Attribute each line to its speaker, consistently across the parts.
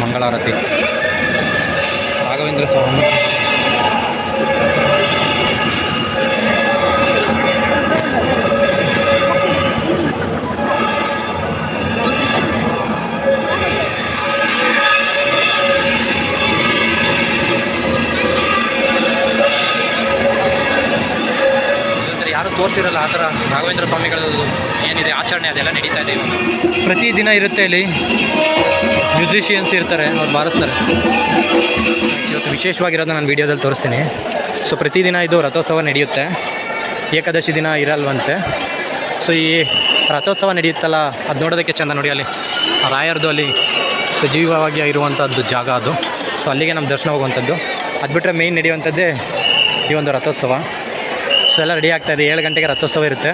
Speaker 1: ಮಂಗಳಾರತಿ ರಾಘವೇಂದ್ರ ಸ್ವಾಮಿ. ಯಾರು ತೋರಿಸಿರಲ್ಲ ಆ ಥರ ರಾಘವೇಂದ್ರ ಸ್ವಾಮಿಗಳದ್ದು ಏನಿದೆ ಆಚರಣೆ ಅದೆಲ್ಲ ನಡೀತಾ ಇದೆ. ಪ್ರತಿದಿನ ಇರುತ್ತೆ ಇಲ್ಲಿ, ಮ್ಯೂಸಿಷಿಯನ್ಸ್ ಇರ್ತಾರೆ, ಅವ್ರು ಬಾರಿಸ್ತಾರೆ. ಇವತ್ತು ವಿಶೇಷವಾಗಿರೋದನ್ನ ನಾನು ವೀಡಿಯೋದಲ್ಲಿ ತೋರಿಸ್ತೀನಿ. ಸೊ ಪ್ರತಿದಿನ ಇದು ರಥೋತ್ಸವ ನಡೆಯುತ್ತೆ, ಏಕಾದಶಿ ದಿನ ಇರಲ್ವಂತೆ. ಸೊ ಈ ರಥೋತ್ಸವ ನಡೆಯುತ್ತಲ್ಲ, ಅದು ನೋಡೋದಕ್ಕೆ ಚೆಂದ ನೋಡಿ. ಅಲ್ಲಿ ರಾಯರದು ಅಲ್ಲಿ ಸಜೀವವಾಗಿ ಇರುವಂಥದ್ದು ಜಾಗ ಅದು. ಸೊ ಅಲ್ಲಿಗೆ ನಮ್ಮ ದರ್ಶನ ಹೋಗುವಂಥದ್ದು. ಅದು ಬಿಟ್ಟರೆ ಮೇಯ್ನ್ ನಡೆಯುವಂಥದ್ದೇ ಈ ಒಂದು ರಥೋತ್ಸವ. ಸೊ ಎಲ್ಲ ರೆಡಿ ಆಗ್ತಾಯಿದೆ. 7 ಗಂಟೆಗೆ ರಥೋತ್ಸವ ಇರುತ್ತೆ.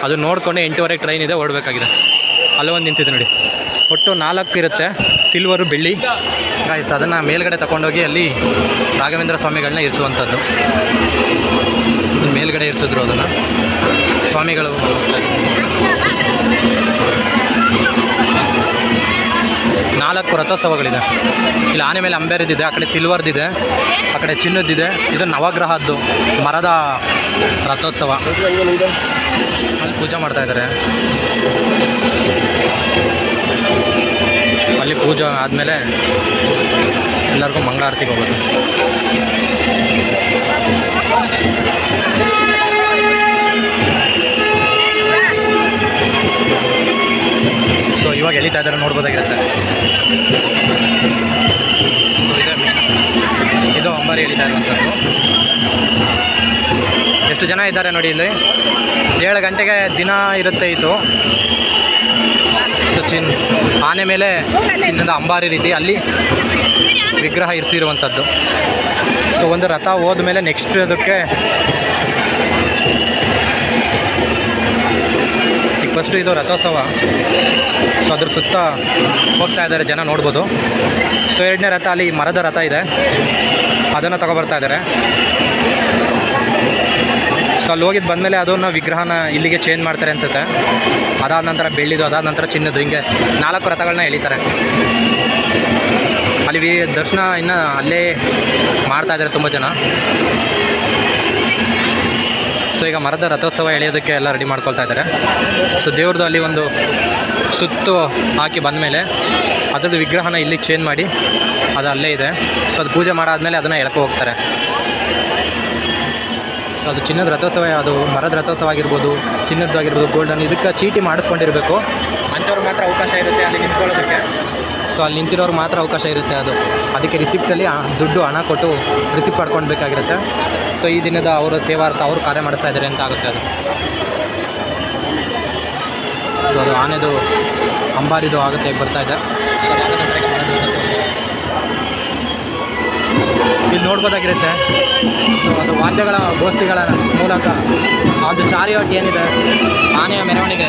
Speaker 1: ಅದು ನೋಡಿಕೊಂಡು 8:15 ಟ್ರೈನ್ ಇದೆ, ಓಡಬೇಕಾಗಿದೆ. ಅಲ್ಲೊಂದು ನಿಂತಿದೆ ನೋಡಿ. ಒಟ್ಟು 4 ಇರುತ್ತೆ, ಸಿಲ್ವರು, ಬೆಳ್ಳಿ. ಗಾಯ್ಸ್ ಅದನ್ನು ಮೇಲ್ಗಡೆ ತಗೊಂಡೋಗಿ ಅಲ್ಲಿ ರಾಘವೇಂದ್ರ ಸ್ವಾಮಿಗಳನ್ನ ಇರಿಸುವಂಥದ್ದು. ಮೇಲ್ಗಡೆ ಇರಿಸಿದ್ರು ಅದನ್ನು ಸ್ವಾಮಿಗಳು. 4 ರಥೋತ್ಸವಗಳಿದೆ. ಇಲ್ಲಿ ಆನೆ ಮೇಲೆ ಅಂಬೇರಿದಿದೆ, ಆ ಕಡೆ ಸಿಲ್ವರ್ದಿದೆ, ಆ ಕಡೆ ಚಿನ್ನದ್ದಿದೆ. ಇದು ನವಗ್ರಹದ್ದು ಮರದ ರಥೋತ್ಸವ. ಅಲ್ಲಿ ಪೂಜೆ ಮಾಡ್ತಾಯಿದ್ದಾರೆ. ಅಲ್ಲಿ ಪೂಜೆ ಆದಮೇಲೆ ಎಲ್ಲರಿಗೂ ಮಂಗಳಾರತಿಗೆ ಹೋಗೋದು. ಸೊ ಇವಾಗ ಎಳಿತಾ ಇದ್ದಾರೆ, ನೋಡ್ಬೋದಾಗಿರುತ್ತೆ. ಸೊ ಇದು ಅಂಬಾರಿ ಎಳಿತಾ ಇರುವಂಥದ್ದು. ಎಷ್ಟು ಜನ ಇದ್ದಾರೆ ನೋಡಿ ಇಲ್ಲಿ. 7 ಗಂಟೆಗೆ ದಿನ ಇರುತ್ತೆ ಇದು. ಸೊ ಆನೆ ಮೇಲೆ ಚಿನ್ನದ ಅಂಬಾರಿ ರೀತಿ ಅಲ್ಲಿ ವಿಗ್ರಹ ಇರಿಸಿರುವಂಥದ್ದು. ಸೊ ಒಂದು ರಥ ಹೋದ್ಮೇಲೆ ನೆಕ್ಸ್ಟ್ ಅದಕ್ಕೆ ಫಸ್ಟು ಇದು ರಥೋತ್ಸವ. ಸೊ ಅದ್ರ ಸುತ್ತ ಹೋಗ್ತಾ ಇದ್ದಾರೆ ಜನ, ನೋಡ್ಬೋದು. ಸೊ 2ನೇ ರಥ ಅಲ್ಲಿ ಮರದ ರಥ ಇದೆ, ಅದನ್ನು ತಗೊಬರ್ತಾ ಇದ್ದಾರೆ. ಸೊ ಅಲ್ಲಿ ಹೋಗಿದ್ದು ಬಂದಮೇಲೆ ಅದನ್ನು ವಿಗ್ರಹನ ಇಲ್ಲಿಗೆ ಚೇಂಜ್ ಮಾಡ್ತಾರೆ ಅನಿಸುತ್ತೆ. ಅದಾದ ನಂತರ ಬೆಳ್ಳಿದು, ಅದಾದ ನಂತರ ಚಿನ್ನದು, ಹಿಂಗೆ 4 ರಥಗಳನ್ನ ಎಳಿತಾರೆ. ಅಲ್ಲಿ ದರ್ಶನ ಇನ್ನು ಅಲ್ಲೇ ಮಾಡ್ತಾಯಿದ್ದಾರೆ ತುಂಬ ಜನ. ಸೊ ಈಗ ಮರದ ರಥೋತ್ಸವ ಎಳೆಯೋದಕ್ಕೆ ಎಲ್ಲ ರೆಡಿ ಮಾಡ್ಕೊಳ್ತಾ ಇದ್ದಾರೆ. ಸೊ ದೇವ್ರದ್ದು ಅಲ್ಲಿ ಒಂದು ಸುತ್ತು ಹಾಕಿ ಬಂದಮೇಲೆ ಅದರದ್ದು ವಿಗ್ರಹನ ಇಲ್ಲಿ ಚೇಂಜ್ ಮಾಡಿ ಅದು ಅಲ್ಲೇ ಇದೆ. ಸೊ ಅದು ಪೂಜೆ ಮಾಡಾದ್ಮೇಲೆ ಅದನ್ನು ಎಳ್ಕೊ ಹೋಗ್ತಾರೆ. ಸೊ ಅದು ಚಿನ್ನದ ರಥೋತ್ಸವ, ಅದು ಮರದ ರಥೋತ್ಸವ ಆಗಿರ್ಬೋದು, ಚಿನ್ನದ್ದು ಆಗಿರ್ಬೋದು, ಗೋಲ್ಡನ್, ಇದಕ್ಕೆ ಚೀಟಿ ಮಾಡಿಸ್ಕೊಂಡಿರಬೇಕು. ಅಂಥವ್ರು ಮಾತ್ರ ಅವಕಾಶ ಇರುತ್ತೆ ಅಲ್ಲಿ ನಿಂತ್ಕೊಳ್ಳೋದಕ್ಕೆ. ಸೊ ಅಲ್ಲಿ ನಿಂತಿರೋರು ಮಾತ್ರ ಅವಕಾಶ ಇರುತ್ತೆ. ಅದಕ್ಕೆ ರಿಸಿಪ್ಟಲ್ಲಿ ದುಡ್ಡು ಹಣ ಕೊಟ್ಟು ರಿಸಿಪ್ಟ್ ಪಡ್ಕೊಳ್ಬೇಕಾಗಿರುತ್ತೆ. ಸೊ ಈ ದಿನದ ಅವರ ಸೇವಾರ್ಥ ಅವರು ಕಾರ್ಯ ಮಾಡಿಸ್ತಾ ಇದ್ದಾರೆ ಅಂತ ಆಗುತ್ತೆ ಅದು. ಸೊ ಅದು ಆನೆದು ಅಂಬಾರಿದು ಆಗುತ್ತೆ, ಬರ್ತಾ ಇದೆ. ಇಲ್ಲಿ ನೋಡ್ಬೋದಾಗಿರುತ್ತೆ. ಸೊ ಅದು ವಾದ್ಯಗಳ ಗೋಷ್ಠಿಗಳ ಮೂಲಕ ಅದು ಚಾರಿಯಾಟ್ ಏನಿದೆ ಆನೆಯ ಮೆರವಣಿಗೆ,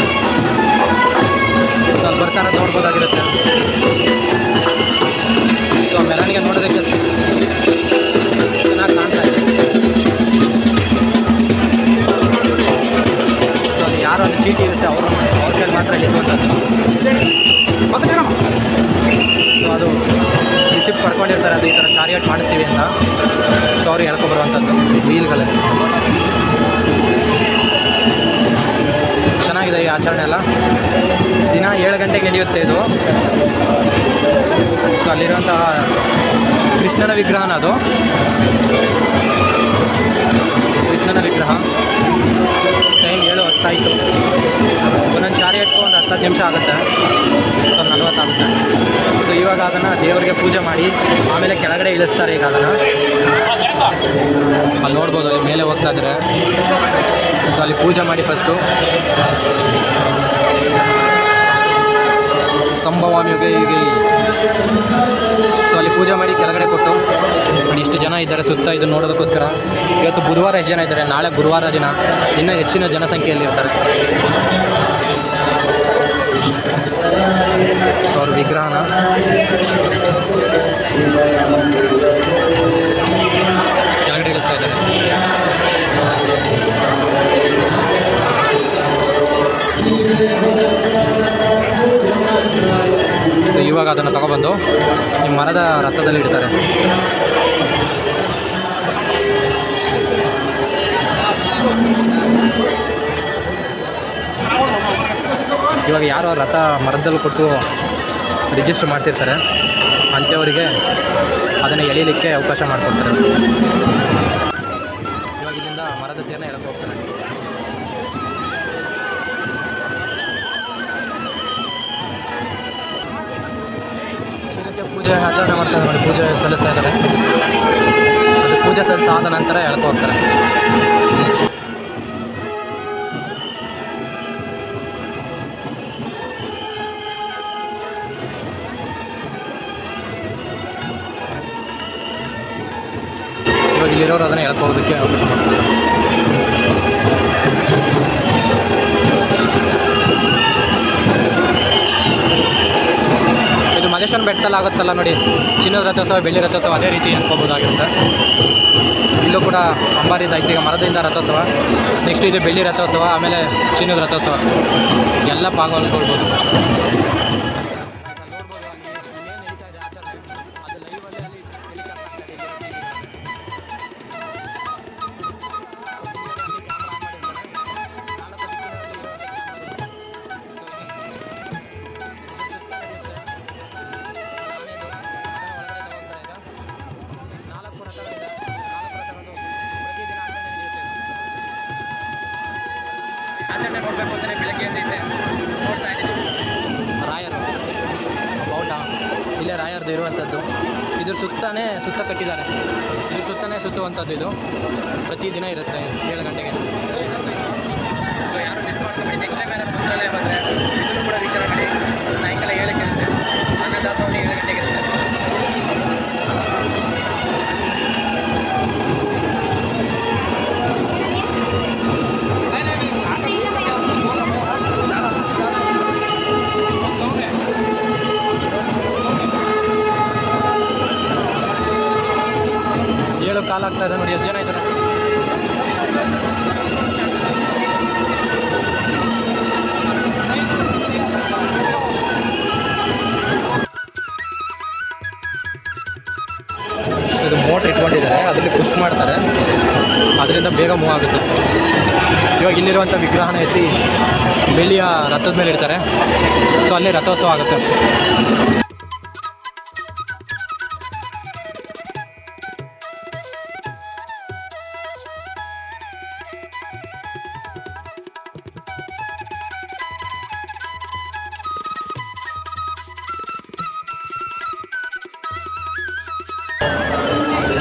Speaker 1: ಸೊ ಅಲ್ಲಿ ಬರ್ತಾ ಇರೋದು ನೋಡ್ಬೋದಾಗಿರುತ್ತೆ. ಸೊ ಮೆರವಣಿಗೆ ನೋಡೋದಕ್ಕೆ ಚೆನ್ನಾಗಿ ಕಾಣ್ತಾ ಇದೆ. ಸೊ ಅದು ಯಾರು ಅದು ಚೀಟಿ ಇರುತ್ತೆ ಅವ್ರ ಕೈಲಿ ಮಾತ್ರ ಇಳಿಸುವಂಥದ್ದು. ಸೊ ಅದು ರಿಸಿಪ್ಟ್ ಪಡ್ಕೊಂಡಿರ್ತಾರೆ, ಅದು ಈ ಥರ ಚಾರಿಯಾಟ್ ಮಾಡಿಸ್ತೀವಿ ಅಂತ. ಸೊ ಅವ್ರು ಹೇಳ್ಕೊಬರುವಂಥದ್ದು ವೀಲ್ಗಳಲ್ಲಿ. ಚೆನ್ನಾಗಿದೆ ಈ ಆಚರಣೆ ಎಲ್ಲ. ದಿನ 7 ಗಂಟೆಗೆ ನಡೆಯುತ್ತೆ ಇದು. ಸೊ ಅಲ್ಲಿರುವಂತಹ ಕೃಷ್ಣನ ವಿಗ್ರಹನ, ಅದು ಕೃಷ್ಣನ ವಿಗ್ರಹ. ಟೈಮ್ 7:10 ಆಯಿತು. ಒಂದೊಂದು ಚಾರಿಯಾಟ್ಗೂ ಒಂದು 10 ನಿಮಿಷ ಆಗುತ್ತೆ. ಸೊ 40 ಆಗುತ್ತೆ. ಸೊ ಇವಾಗ ಅದನ್ನು ದೇವರಿಗೆ ಪೂಜೆ ಮಾಡಿ ಆಮೇಲೆ ಕೆಳಗಡೆ ಇಳಿಸ್ತಾರೆ. ಈಗ ಅದನ್ನು ಅಲ್ಲಿ ನೋಡ್ಬೋದು, ಅಲ್ಲಿ ಮೇಲೆ ಹೋಗ್ತಾ ಇದ್ದಾರೆ. ಸೊ ಅಲ್ಲಿ ಪೂಜೆ ಮಾಡಿ ಫಸ್ಟು ಸಂಭವಾಮಿ ಯುಗೆ ಯುಗೆ. ಸೊ ಅಲ್ಲಿ ಪೂಜೆ ಮಾಡಿ ಕೆಳಗಡೆ ಕೊಟ್ಟು ನೋಡಿ ಇಷ್ಟು ಜನ ಇದ್ದಾರೆ ಸುತ್ತ ಇದು ನೋಡೋದಕ್ಕೋಸ್ಕರ. ಇವತ್ತು ಬುಧವಾರ ಎಷ್ಟು ಜನ ಇದ್ದಾರೆ, ನಾಳೆ ಗುರುವಾರ ದಿನ ಇನ್ನೂ ಹೆಚ್ಚಿನ ಜನಸಂಖ್ಯೆಯಲ್ಲಿ ಇರ್ತಾರೆ. ಸೊ ಅವ್ರ ವಿಗ್ರಹನ ಕೆಳಗಡೆ ಇಳಿಸ್ತಾ ಇದ್ದಾರೆ. ಸೊ ಇವಾಗ ಇವಾಗ ಅದನ್ನು ತಗೊಬಂದು ಈ ಮರದ ರಥದಲ್ಲಿ ಇಡ್ತಾರೆ. ಇವಾಗ ಯಾರು ರಥ ಮರದಲ್ಲಿ ಕೊಟ್ಟು ರಿಜಿಸ್ಟರ್ ಮಾಡ್ತಿರ್ತಾರೆ ಅಂಥವರಿಗೆ ಅದನ್ನು ಎಳೀಲಿಕ್ಕೆ ಅವಕಾಶ ಮಾಡಿಕೊಡ್ತಾರೆ. ಇವಾಗ ಇಲ್ಲಿಂದ ಮರದ ತೇರನ್ನ ಎಳಕ್ಕೆ ಹೋಗ್ತಾರೆ. ಪೂಜೆ ಆಚರಣೆ ಮಾಡ್ತಾರೆ ನೋಡಿ, ಪೂಜೆ ಸಲ್ಲಿಸ್ತಾ ಇದ್ದಾರೆ. ಅದು ಪೂಜೆ ಸಲ್ಲಿಸಾದ ನಂತರ ಎಳ್ಕೊ ಹೋಗ್ತಾರೆ. ಇವಾಗ ಇಲ್ಲಿರೋರು ಅದನ್ನು ಎಳ್ಕೊ ಹೋಗೋದಕ್ಕೆ ಅವಕಾಶ ಮಾಡ್ತಾರೆ. ಇದು ಮಹದೇಶ್ವರನ ಬೆಟ್ಟದಲ್ಲಿ ಆಗುತ್ತಲ್ಲ ನೋಡಿ, ಚಿನ್ನದ ರಥೋತ್ಸವ, ಬೆಳ್ಳಿ ರಥೋತ್ಸವ ಅದೇ ರೀತಿ ಅನ್ಕೋಬೋದಾಗಿರುತ್ತೆ. ಇಲ್ಲೂ ಕೂಡ ಅಂಬಾರಿಯಿಂದ ಆಯ್ತು. ಈಗ ಮರದಿಂದ ರಥೋತ್ಸವ, ನೆಕ್ಸ್ಟ್ ಇದು ಬೆಳ್ಳಿ ರಥೋತ್ಸವ, ಆಮೇಲೆ ಚಿನ್ನದ ರಥೋತ್ಸವ ಎಲ್ಲ ಪಾಲ್ಗೊಳ್ಬೋದು. ಆಚರಣೆ ನೋಡಬೇಕು ಅಂದರೆ ಬೆಳಗ್ಗೆ ಎದ್ದಿದ್ದೆ ನೋಡ್ತಾ ಇದ್ದೀವಿ. ರಾಯರು ಬಾವುಟ ಇಲ್ಲೇ ರಾಯರದು ಇರುವಂಥದ್ದು. ಇದ್ರ ಸುತ್ತ ಕಟ್ಟಿದ್ದಾರೆ. ಇದ್ರ ಸುತ್ತುವಂಥದ್ದು. ಇದು ಪ್ರತಿದಿನ ಇರುತ್ತೆ 7 ಗಂಟೆಗೆ. ಯಾರು ಮಿಸ್ ಮಾಡ್ಕೊಂಡು ನೆಕ್ಸ್ಟ್ ಟೈಮ್ ಏನಾದ್ರು ಮಂತ್ರಾಲಯ ಬಂದರೆ ಇದನ್ನು ಕೂಡ ವಿಚಾರ ಮಾಡಿ. ಸಾಯಂಕಾಲ 7ಕ್ಕೆ ಇರುತ್ತೆ, ಅನ್ನದಾಸೋಹ 7 ಗಂಟೆಗೆ ಇರುತ್ತೆ. ಕಾಲ ಆಗ್ತಾ ಇದೆ ನೋಡಿ, ಎಷ್ಟು ಜನ ಇದ್ದಾರೆ. ಇದು ಮೋಟ್ರ್ ಇಟ್ಕೊಂಡಿದ್ದಾರೆ, ಅದರಲ್ಲಿ ಪುಷ್ ಮಾಡ್ತಾರೆ, ಅದರಿಂದ ಬೇಗ ಮೂವ್ ಆಗುತ್ತೆ. ಇವಾಗ ಇಲ್ಲಿರುವಂಥ ವಿಗ್ರಹನ ಎತ್ತಿ ಬೆಳ್ಳಿಯ ರಥದ ಮೇಲೆ ಇಡ್ತಾರೆ. ಸೊ ಅಲ್ಲಿ ರಥೋತ್ಸವ ಆಗುತ್ತೆ.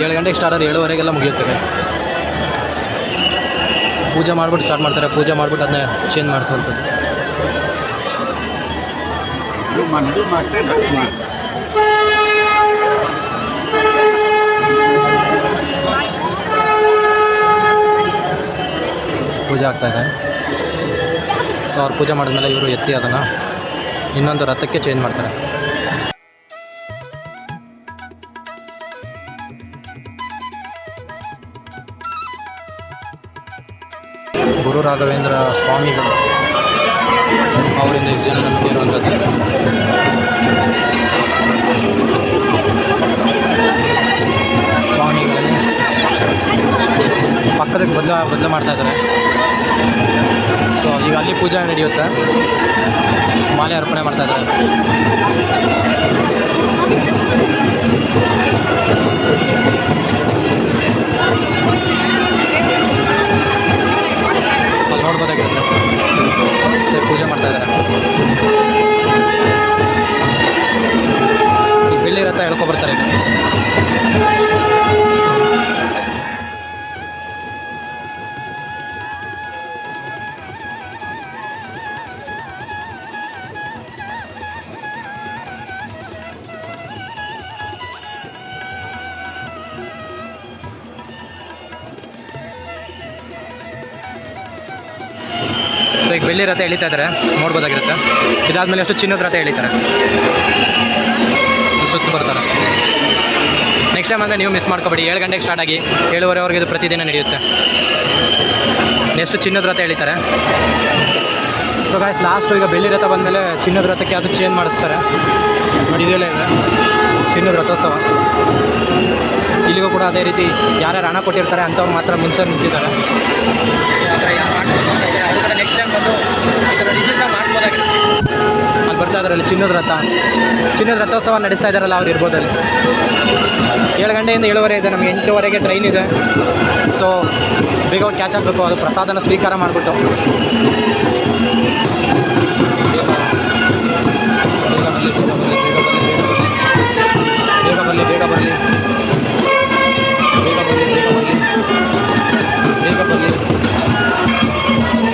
Speaker 1: ಏಳು ಗಂಟೆಗೆ ಸ್ಟಾರ್ಟ್ ಆದರೆ 7:15 ಮುಗಿಯುತ್ತದೆ. ಪೂಜೆ ಮಾಡಿಬಿಟ್ಟು ಸ್ಟಾರ್ಟ್ ಮಾಡ್ತಾರೆ. ಪೂಜೆ ಮಾಡಿಬಿಟ್ಟು ಅದನ್ನ ಚೇಂಜ್ ಮಾಡಿಸುವಂಥದ್ದು. ಪೂಜೆ ಆಗ್ತಾಯಿದೆ. ಸೊ ಅವ್ರು ಪೂಜೆ ಮಾಡಿದ್ಮೇಲೆ ಇವರು ಎತ್ತಿ ಅದನ್ನು ಇನ್ನೊಂದು ರಥಕ್ಕೆ ಚೇಂಜ್ ಮಾಡ್ತಾರೆ. ಗುರು ರಾಘವೇಂದ್ರ ಸ್ವಾಮಿಗಳು ಅವರಿಂದ ಇಷ್ಟು ಜನ ನಮಗೆ ಇರುವಂಥದ್ದು. ಸ್ವಾಮಿಗಳಲ್ಲಿ ಪಕ್ಕದಕ್ಕೆ ಬದಲು ಮಾಡ್ತಾ ಇದ್ದಾರೆ. ಸೊ ಈಗ ಅಲ್ಲಿ ಪೂಜೆ ನಡೆಯುತ್ತೆ, ಮಾಲೆ ಅರ್ಪಣೆ ಮಾಡ್ತಾ ಇದ್ದಾರೆ. ನೋಡ್ಬೋದಾಗಿರುತ್ತೆ. ಸರಿ, ಪೂಜೆ ಮಾಡ್ತಾ ಇದ್ದಾರೆ. ಈ ಬೆಳ್ಳಿ ರಥ ಹೇಳ್ಕೊಬರ್ತಾರೆ ಈಗ. ಸೊ ಈಗ ಬೆಳ್ಳಿ ರಥ ಎಳಿತಾ ಇದ್ದಾರೆ, ನೋಡ್ಬೋದಾಗಿರುತ್ತೆ. ಇದಾದಮೇಲೆ ಅಷ್ಟು ಚಿನ್ನದ ರಥ ಎಳಿತಾರೆ, ಸುತ್ತು ಬರ್ತಾರೆ. ನೆಕ್ಸ್ಟ್ ಟೈಮ್ ಅಂದರೆ ನೀವು ಮಿಸ್ ಮಾಡ್ಕೊಬೇಡಿ. 7 ಗಂಟೆಗೆ ಸ್ಟಾರ್ಟ್ ಆಗಿ 7:15ವರೆಗೆ ಇದು ಪ್ರತಿದಿನ ನಡೆಯುತ್ತೆ. ನೆಕ್ಸ್ಟ್ ಚಿನ್ನದ ರಥ ಎಳಿತಾರೆ. ಸೊ ಗಾಯ್ಸ್, ಲಾಸ್ಟು ಈಗ ಬೆಳ್ಳಿ ರಥ ಬಂದಮೇಲೆ ಚಿನ್ನದ ರಥಕ್ಕೆ ಅದು ಚೇಂಜ್ ಮಾಡಿಸ್ತಾರೆ. ನೋಡಿ ಇದೆಲ್ಲ ಇದೆ ಚಿನ್ನದ ರಥೋತ್ಸವ. ಇಲ್ಲಿಗೂ ಕೂಡ ಅದೇ ರೀತಿ ಯಾರ್ಯಾರು ಹಣ ಕೊಟ್ಟಿರ್ತಾರೆ ಅಂಥವ್ರು ಮಾತ್ರ ಮುಂಚೆ ನಿಂತಿದ್ದಾರೆ. ಅವ್ರ ಕಡೆ ನೆಕ್ಸ್ಟ್ ಟೈಮ್ ಬಂದು ಈ ಥರ ರಿಜಿಸ್ಟರ್ ಮಾಡ್ಬೋದಾಗಿರುತ್ತೆ. ಅಲ್ಲಿ ಬರ್ತಾ ಇದ್ದಾರಲ್ಲಿ ಚಿನ್ನದ ರಥೋತ್ಸವ ನಡೆಸ್ತಾ ಇದ್ದಾರಲ್ಲ ಅವ್ರು ಇರ್ಬೋದಲ್ಲಿ. 7 ಗಂಟೆಯಿಂದ 7:30 ಇದೆ, ನಮಗೆ 8:00ವರೆಗೆ ಟ್ರೈನ್ ಇದೆ. ಸೊ ಬೇಗ ಕ್ಯಾಚ್ ಆಗಬೇಕು. ಅದು ಪ್ರಸಾದನ ಸ್ವೀಕಾರ ಮಾಡಿಬಿಟ್ಟು ಬೇಗ ಬರಲಿ.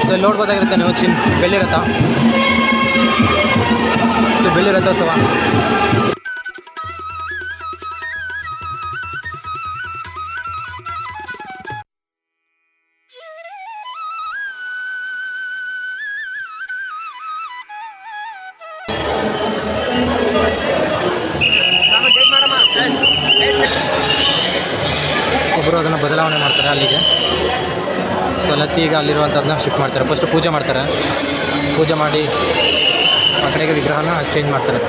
Speaker 1: ಸೊ ಇಲ್ಲಿ ನೋಡ್ಬೋದಾಗಿರುತ್ತೆ ನೀವು ಬೆಳ್ಳಿ ರಥ. ಬೆಳ್ಳಿ ರಥೋತ್ಸವ. ಒಬ್ಬರು ಅದನ್ನು ಬದಲಾವಣೆ ಮಾಡ್ತಾರೆ ಅಲ್ಲಿಗೆ. ಸೊ ಲತ್ತಿ ಈಗ ಅಲ್ಲಿರುವಂಥದ್ದನ್ನ ಶಿಫ್ಟ್ ಮಾಡ್ತಾರೆ. ಫಸ್ಟು ಪೂಜೆ ಮಾಡ್ತಾರೆ. ಪೂಜೆ ಮಾಡಿ ಆ ಕಡೆಗೆ ವಿಗ್ರಹನ ಚೇಂಜ್ ಮಾಡ್ತಾರೆ.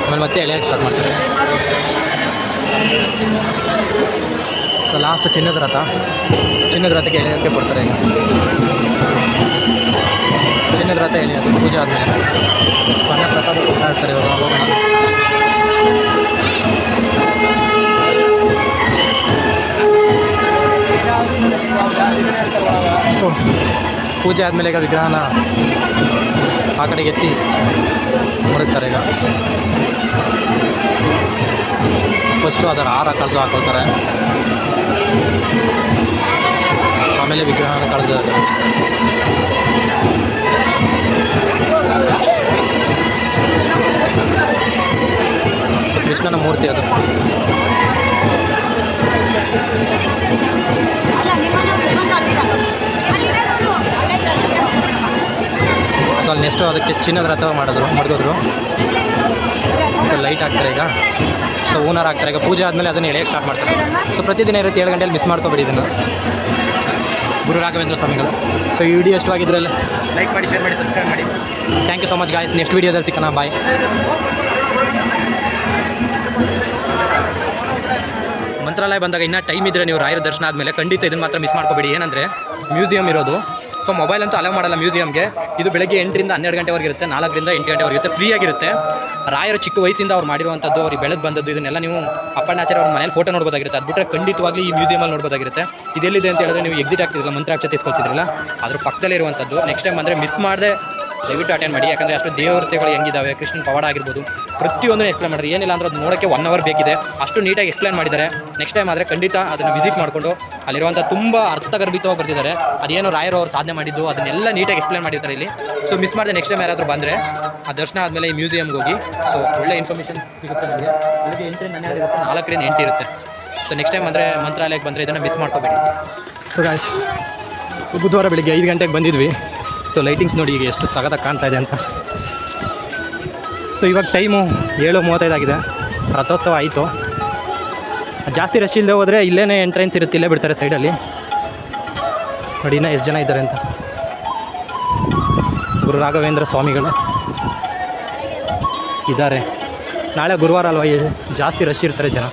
Speaker 1: ಆಮೇಲೆ ಮತ್ತೆ ಎಳೆಯೋಕ್ಕೆ ಸ್ಟಾರ್ಟ್ ಮಾಡ್ತಾರೆ. ಸೊ ಲಾಸ್ಟ್ ಚಿನ್ನದ ರಥಕ್ಕೆ ಎಳೆಯೋಕ್ಕೆ ಕೊಡ್ತಾರೆ. ಈಗ ಚಿನ್ನದ ರಥ ಎಳೆಯೋದು ಪೂಜೆ ಆದಮೇಲೆ ಅನ್ನ ಪ್ರಸಾದ ಕೊಡ್ತಾ ಇರ್ತಾರೆ. ಇವಾಗ ಹೋಗೋಣ. ಸೊ ಪೂಜೆ ಆದಮೇಲೆ ಈಗ ವಿಗ್ರಹನ ಆ ಕಡೆಗೆ ಎತ್ತಿ ಮುಡುತ್ತಾರೆ. ಈಗ ಫಸ್ಟು ಅದರ ಹಾರ ಕಳೆದು ಹಾಕೊಳ್ತಾರೆ. ಆಮೇಲೆ ವಿಗ್ರಹನ ಕಳೆದು ಕೃಷ್ಣನ ಮೂರ್ತಿ ಅದು. ಸೊ ಅಲ್ಲಿ ನೆಕ್ಸ್ಟು ಅದಕ್ಕೆ ಚಿನ್ನದ ರಥ ಮಾಡಿದ್ರು. ಸೊ ಲೈಟ್ ಹಾಕ್ತಾರೆ ಈಗ. ಸೊ ಹೂನಾರ ಹಾಕ್ತಾರೆ. ಈಗ ಪೂಜೆ ಆದಮೇಲೆ ಅದನ್ನು ಎಳೆಯೋಕ್ಕೆ ಸ್ಟಾರ್ಟ್ ಮಾಡ್ತಾರೆ. ಸೊ ಪ್ರತಿದಿನ ಇರುತ್ತೆ 7 ಗಂಟೆಯಲ್ಲಿ. ಮಿಸ್ ಮಾಡ್ಕೊಬೇಡಿ ಇದನ್ನು. ಗುರು ರಾಘವೇಂದ್ರ ಸ್ವಾಮಿಗಳು. ಸೊ ಈ ವಿಡಿಯೋ ಇಷ್ಟವಾಗಿದ್ರಲ್ಲಿ ಲೈಕ್ ಮಾಡಿ, ಶೇರ್ ಮಾಡಿ, ಸಬ್ಸ್ಕ್ರೈಬ್ ಮಾಡಿ. Thank you so much guys. Next ವಿಡಿಯೋದಲ್ಲಿ ಸಿಗೋಣ. ಬಾಯ್. ಮಂತ್ರಾಲಯ ಬಂದಾಗ ಇನ್ನೂ ಟೈಮ್ ಇದ್ದರೆ ನೀವು ರಾಯರ ದರ್ಶನ ಆದಮೇಲೆ ಖಂಡಿತ ಇದನ್ನು ಮಾತ್ರ ಮಿಸ್ ಮಾಡ್ಕೋಬೇಡಿ. ಏನಂದರೆ ಮ್ಯೂಸಿಯಂ ಇರೋದು. ಸೊ ಮೊಬೈಲ್ ಅಂತೂ ಅಲೋ ಮಾಡಲ್ಲ ಮ್ಯೂಸಿಯಮ್ಗೆ. ಇದು ಬೆಳಗ್ಗೆ 8ರಿಂದ 12 ಗಂಟೆವರೆಗೆ ಇರುತ್ತೆ. 4ರಿಂದ 8 ಗಂಟೆವರೆಗೆ ಇರುತ್ತೆ. ಫ್ರೀಯಾಗಿರುತ್ತೆ. ರಾಯರು ಚಿಕ್ಕ ವಯಸ್ಸಿಂದ ಅವ್ರು ಮಾಡಿರುವಂಥದ್ದು, ಅವ್ರಿಗೆ ಬೆಳೆದು ಬಂದದ್ದು, ಇದನ್ನೆಲ್ಲ ನೀವು ಅಪ್ಪಣ್ಣಾಚಾರ್ಯ ಅವ್ರ ಮನೇಲಿ ಫೋಟೋ ನೋಡ್ಬೋದಾಗಿರುತ್ತೆ. ಅದು ಬಿಟ್ಟರೆ ಖಂಡಿತವಾಗ್ಲಿ ಈ ಮ್ಯೂಸಿಯಮಲ್ಲಿ ನೋಡ್ಬೋದಾಗಿರುತ್ತೆ. ಇದೆಲ್ಲಿದೆ ಅಂತ ಹೇಳಿದ್ರೆ ನೀವು ಎಕ್ಸಿಟ್ ಆಗ್ತಿದ್ರಲ್ಲ, ಮಂತ್ರಾಕ್ಷತೆ ಇಸ್ಕೊಳ್ತಿದ್ರಲ್ಲ, ಅದ್ರ ಪಕ್ಕದಲ್ಲೇ ಇರುವಂಥದ್ದು. ನೆಕ್ಸ್ಟ್ ಟೈಮ್ ಅಂದರೆ ಮಿಸ್ ಮಾಡದೆ ದಯವಿಟ್ಟು ಅಟೆಂಡ್ ಮಾಡಿ. ಯಾಕಂದರೆ ಅಷ್ಟು ದೇವತೆಗಳು ಹೆಂಗಿದ್ದಾವೆ, ಕೃಷ್ಣನ ಪವಾಡ ಆಗಿರ್ಬೋದು, ಪ್ರತಿಯೊಂದನ್ನು ಎಕ್ಸ್ಪ್ಲೇನ್ ಮಾಡಿರಿ. ಏನಿಲ್ಲ ಅಂದ್ರೆ ಅದು ನೋಡೋಕ್ಕೆ 1 ಅವರ್ ಬೇಕಿದೆ. ಅಷ್ಟು ನೀಟಾಗಿ ಎಕ್ಸ್ಪ್ಲೇನ್ ಮಾಡಿದ್ದಾರೆ. ನೆಕ್ಸ್ಟ್ ಟೈಮ್ ಆದರೆ ಖಂಡಿತ ಅದನ್ನು ವಿಸಿಟ್ ಮಾಡಿಕೊಂಡು ಅಲ್ಲಿರುವಂಥ ತುಂಬ ಅರ್ಥಗರ್ಭಿತವಾಗಿ ಬರ್ತಿದ್ದಾರೆ. ಅದೇನೋ ರಾಯರು ಅವ್ರು ಸಾಧನೆ ಮಾಡಿದ್ದು ಅದನ್ನೆಲ್ಲ ನೀಟಾಗಿ ಎಕ್ಸ್ಪ್ಲೇನ್ ಮಾಡಿರ್ತಾರೆ ಇಲ್ಲಿ. ಸೊ ಮಿಸ್ ಮಾಡಿದೆ ನೆಕ್ಸ್ಟ್ ಟೈಮ್ ಯಾರಾದರೂ ಬಂದರೆ ಆ ದರ್ಶನ ಆದಮೇಲೆ ಈ ಮ್ಯೂಸಿಯಮ್ಗೆ ಹೋಗಿ. ಸೊ ಒಳ್ಳೆ ಇನ್ಫಾರ್ಮೇಷನ್ ಸಿಗುತ್ತೆ ನಮಗೆ. ಬೆಳಗ್ಗೆ 8ರಿಂದ 12 ಇರುತ್ತೆ, 4ರಿಂದ 8 ಇರುತ್ತೆ. ಸೊ ನೆಕ್ಸ್ಟ್ ಟೈಮ್ ಅಂದರೆ ಮಂತ್ರಾಲಯಕ್ಕೆ ಬಂದರೆ ಇದನ್ನು ಮಿಸ್ ಮಾಡ್ಕೋಬೇಡಿ. ಸೊ ಗಾಯ್ಸ್, ಬುಧವಾರ ಬೆಳಿಗ್ಗೆ 5 ಗಂಟೆಗೆ ಬಂದಿದ್ವಿ. ಸೊ ಲೈಟಿಂಗ್ಸ್ ನೋಡಿ ಈಗ ಎಷ್ಟು ಸಖತ್ತಾಗಿ ಕಾಣ್ತಾ ಇದೆ ಅಂತ. ಸೊ ಇವಾಗ ಟೈಮು 7:35 ಆಗಿದೆ. ರಥೋತ್ಸವ ಆಯಿತು. ಜಾಸ್ತಿ ರಶ್ ಇಲ್ಲದೆ ಹೋದರೆ ಇಲ್ಲೇ ಎಂಟ್ರೆನ್ಸ್ ಇರುತ್ತೆ, ಇಲ್ಲೇ ಬಿಡ್ತಾರೆ ಸೈಡಲ್ಲಿ. ನೋಡಿ ಇನ್ನೂ ಎಷ್ಟು ಜನ ಇದ್ದಾರೆ ಅಂತ. ಗುರು ರಾಘವೇಂದ್ರ ಸ್ವಾಮಿಗಳು ಇದ್ದಾರೆ. ನಾಳೆ ಗುರುವಾರ ಅಲ್ವಾ, ಜಾಸ್ತಿ ರಶ್ ಇರ್ತಾರೆ ಜನ.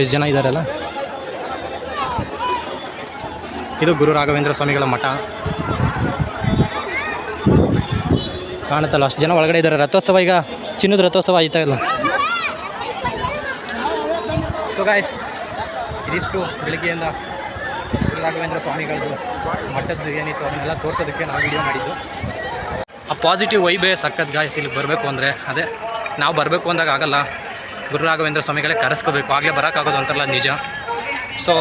Speaker 1: ಎಷ್ಟು ಜನ ಇದ್ದಾರಲ್ಲ. ಇದು ಗುರು ರಾಘವೇಂದ್ರ ಸ್ವಾಮಿಗಳ ಮಠ ಕಾಣುತ್ತಲ್ಲ. ಅಷ್ಟು ಜನ ಒಳಗಡೆ ಇದ್ದಾರೆ. ರಥೋತ್ಸವ ಈಗ ಚಿನ್ನದ ರಥೋತ್ಸವ ಆಯ್ತಾ ಇಲ್ಲ. ಸೊ ಗಾಯ್ಸ್, ಇದಿಷ್ಟು ಬೆಳಗ್ಗೆಯಿಂದ ಗುರು ರಾಘವೇಂದ್ರ ಸ್ವಾಮಿಗಳದ್ದು ಮಠದ್ದು ಏನಿತ್ತು ಅದನ್ನೆಲ್ಲ ತೋರಿಸೋದಕ್ಕೆ ನಾವು ವಿಡಿಯೋ ಮಾಡಿದ್ದು. ಆ ಪಾಸಿಟಿವ್ ವೈಬೇ ಸಖತ್ ಗಾಯ್ಸ್. ಇಲ್ಲಿ ಬರಬೇಕು ಅಂದರೆ ಅದೇ ನಾವು ಬರಬೇಕು ಅಂದಾಗ ಆಗಲ್ಲ. ಗುರು ರಾಘವೇಂದ್ರ ಸ್ವಾಮಿಗಳೇ ಕರೆಸ್ಕೋಬೇಕು, ಆಗಲೇ ಬರೋಕ್ಕಾಗೋದು ಅಂತಾರಲ್ಲ, ನಿಜ. ಸೊ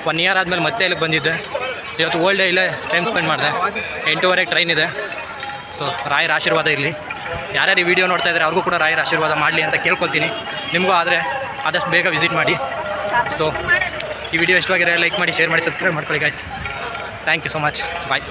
Speaker 1: 1 ಇಯರ್ ಆದಮೇಲೆ ಮತ್ತೆ ಇಲ್ಲಿಗೆ ಬಂದಿದ್ದೆ. ಇವತ್ತು ಓಲ್ಡ್ ಡೇ ಇಲ್ಲೇ ಟೈಮ್ ಸ್ಪೆಂಡ್ ಮಾಡಿದೆ. 8:00ವರೆಗೆ ಟ್ರೈನ್ ಇದೆ. ಸೊ ರಾಯರ ಆಶೀರ್ವಾದ ಇರಲಿ. ಯಾರ್ಯಾರು ಈ ವಿಡಿಯೋ ನೋಡ್ತಾ ಇದ್ದಾರೆ ಅವ್ರಿಗೂ ಕೂಡ ರಾಯರ ಆಶೀರ್ವಾದ ಮಾಡಲಿ ಅಂತ ಕೇಳ್ಕೊತೀನಿ. ನಿಮಗೂ ಆದರೆ ಆದಷ್ಟು ಬೇಗ ವಿಸಿಟ್ ಮಾಡಿ. ಸೊ ಈ ವಿಡಿಯೋ ಇಷ್ಟವಾಗಿರೋ ಲೈಕ್ ಮಾಡಿ, ಶೇರ್ ಮಾಡಿ, ಸಬ್ಸ್ಕ್ರೈಬ್ ಮಾಡ್ಕೊಳ್ಳಿ guys. Thank you so much. Bye.